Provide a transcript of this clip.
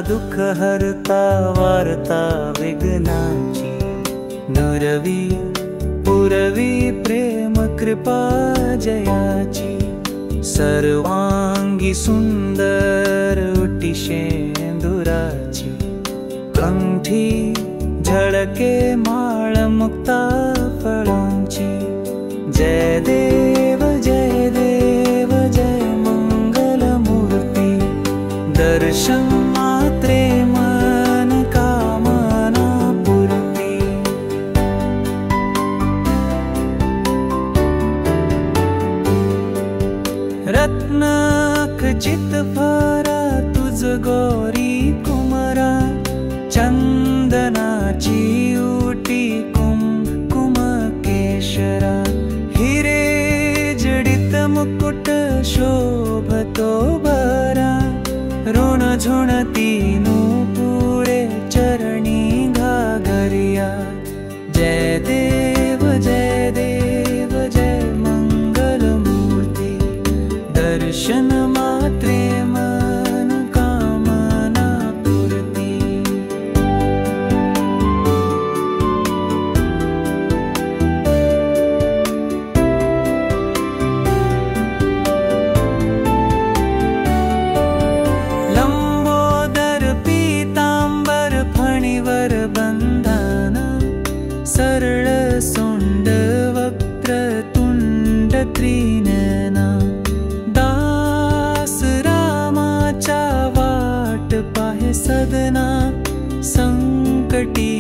दुःख हरता वार्ता विघ्नाची, नुरवी पुरवी प्रेम कृपा जयाची, सर्वांगी सुंदर उटी शेंदुराची, कंठी झळके माळ मुक्ता फळांची। जय देव जय देव जय मंगल मूर्ती, दर्शन मात्रे मन कामना पूर्ती। रत्न खचित भरा तुझ गोरी कुमरा, चंदनाची उटी कुमकुम केशरा, हिरे जडित मुकुट शोभतो बरा, ऋण झुणती नूपुरे चरणी घागरिया। जय देव जय देव जय मंगल मूर्ती, दर्शन मात्रे मन कामना पूर्ती। लंबोदर पीतांबर फणीवर बंधन, सरळ सोंड वक्र तुंड त्रिनयना, दास रामाच्या वाट पाहे सदना, संकटी